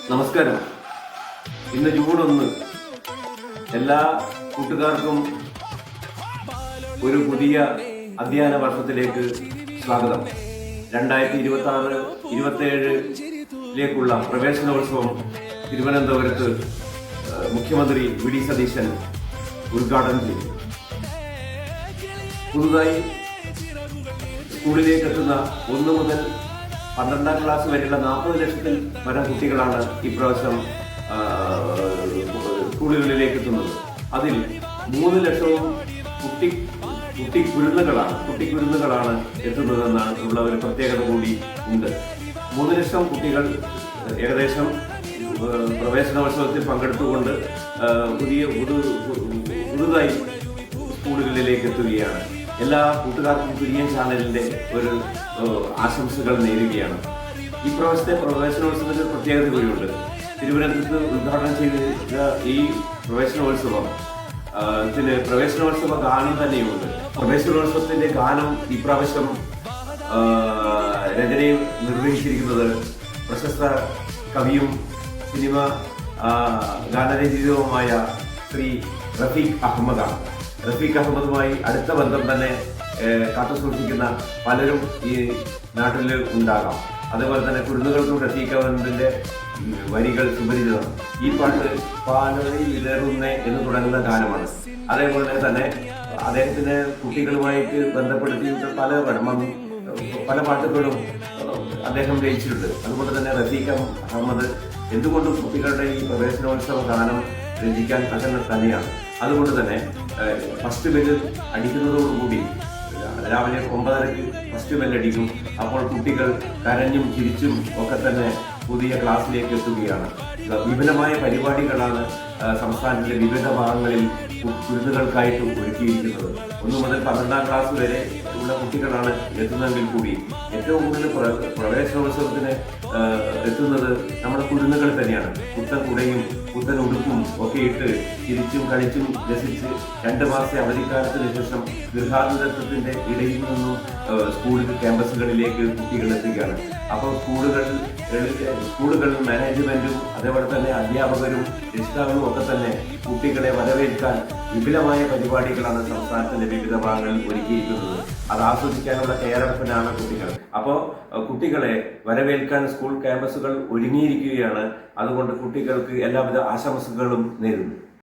നമസ്കാരം. ഇന്ന് ജൂൺ 1. എല്ലാ കൂട്ടുകാർക്കും ഒരു പുതിയ അധ്യയന വർഷത്തിലേക്ക് സ്വാഗതം. 2026-27 പ്രവേശനോത്സവം തിരുവനന്തപുരത്ത് മുഖ്യമന്ത്രി വി ഡി സതീശൻ ഉദ്ഘാടനം ചെയ്തു. പുതുതായി സ്കൂളിലേക്ക് എത്തുന്ന 1 മുതൽ 12ാം ക്ലാസ് വരെയുള്ള 40 ലക്ഷത്തിൽ പരം കുട്ടികളാണ് ഇപ്രാവശ്യം സ്കൂളുകളിലേക്ക് എത്തുന്നത്. അതിൽ 3 ലക്ഷവും കുട്ടിക്കുരുന്നുകളാണ് എത്തുന്നതെന്നാണ് ഉള്ള ഒരു പ്രത്യേകത കൂടി ഉണ്ട്. 3 ലക്ഷം കുട്ടികൾ ഏകദേശം പ്രവേശനോത്സവത്തിൽ പങ്കെടുത്തുകൊണ്ട് പുതുതായി സ്കൂളുകളിലേക്ക് എത്തുകയാണ്. എല്ലാ കൂട്ടുകാർക്കും കുര്യൻ ചാനലിന്റെ ഒരു ആശംസകൾ നേരുകയാണ്. ഈ പ്രാവശ്യത്തെ പ്രവേശനോത്സവത്തിന് പ്രത്യേകത കൂടിയുണ്ട്. തിരുവനന്തപുരത്ത് ഉദ്ഘാടനം ചെയ്ത ഈ പ്രവേശനോത്സവ ഗാനം തന്നെയുണ്ട്. പ്രവേശനോത്സവത്തിന്റെ ഗാനം ഇപ്രാവശ്യം രചനയും നിർവഹിച്ചിരിക്കുന്നത് പ്രശസ്ത കവിയും സിനിമ ഗാനരചിതവുമായ ശ്രീ റഫീഖ് അഹമ്മദാണ്. റഫീഖ് അഹമ്മദുമായി അടുത്ത ബന്ധം തന്നെ കാത്തുസൂക്ഷിക്കുന്ന പലരും ഈ നാട്ടിൽ ഉണ്ടാകാം. അതേപോലെ തന്നെ കുരുന്നുകൾക്കും റഫീഖ് അഹമ്മദിന്റെ വരികൾ സുപരിചിതമാണ്. ഈ പാട്ട് പാലറി വിതറുന്നേ എന്ന് തുടങ്ങുന്ന ഗാനമാണ്. അതേപോലെ തന്നെ അദ്ദേഹത്തിന് കുട്ടികളുമായിട്ട് ബന്ധപ്പെടുത്തി പല പാട്ടുകളും അദ്ദേഹം രചിച്ചിട്ടുണ്ട്. അതുകൊണ്ട് തന്നെ റഫീഖ് അഹമ്മദ് എന്തുകൊണ്ടും കുട്ടികളുടെ ഈ പ്രവേശനോത്സവ ഗാനം രചിക്കാൻ തന്നെയാണ്. അതുകൊണ്ട് തന്നെ ഫസ്റ്റ് ബെല്ല് അടിക്കുന്നതോടുകൂടി രാവിലെ 9:30 ഫസ്റ്റ് ബെല്ല് അടിക്കും. അപ്പോൾ കുട്ടികൾ കരഞ്ഞും ചിരിച്ചും ഒക്കെ തന്നെ പുതിയ ക്ലാസ്സിലേക്ക് എത്തുകയാണ്. വിപുലമായ പരിപാടികളാണ് സംസ്ഥാനത്തിന്റെ വിവിധ ഭാഗങ്ങളിൽ കുരുന്നുകൾക്കായിട്ട് ഒരുക്കിയിരിക്കുന്നത്. 1 മുതൽ 12ാം ക്ലാസ് വരെ ഉള്ള കുട്ടികളാണ് എത്തുന്നതെങ്കിൽ കൂടി ഏറ്റവും കൂടുതൽ പ്രവേശനോത്സവത്തിന് എത്തുന്നത് നമ്മുടെ കുരുന്നുകൾ തന്നെയാണ്. പുത്തൻ കുടയും പുത്തൻ ഉടുപ്പും ഒക്കെ ഇട്ട് ചിരിച്ചും കളിച്ചും രസിച്ച് 2 മാസത്തെ അവധിക്കാലത്തിന് ശേഷം ഗൃഹാതുരത്വത്തിന്റെ ഇടയിൽ നിന്നും ക്യാമ്പസുകളിലേക്ക് കുട്ടികൾ എത്തുകയാണ്. അപ്പോൾ സ്കൂളുകളിൽ മാനേജ്മെന്റും അതേപോലെ തന്നെ അധ്യാപകരും രക്ഷിതാക്കളും ഒക്കെ തന്നെ കുട്ടികളെ വരവേൽക്കാൻ വിപുലമായ പരിപാടികളാണ് സംസ്ഥാനത്തിന്റെ വിവിധ ഭാഗങ്ങളിൽ ഒരുക്കിയിരിക്കുന്നത്. അത് ആസ്വദിക്കാനുള്ള തയ്യാറെടുപ്പിനാണ് കുട്ടികൾ. അപ്പോൾ കുട്ടികളെ വരവേൽക്കാൻ സ്കൂൾ ക്യാമ്പസുകൾ ഒരുങ്ങിയിരിക്കുകയാണ്. അതുകൊണ്ട് കുട്ടികൾക്ക് എല്ലാവിധ ആശംസകളും നേരുന്നു.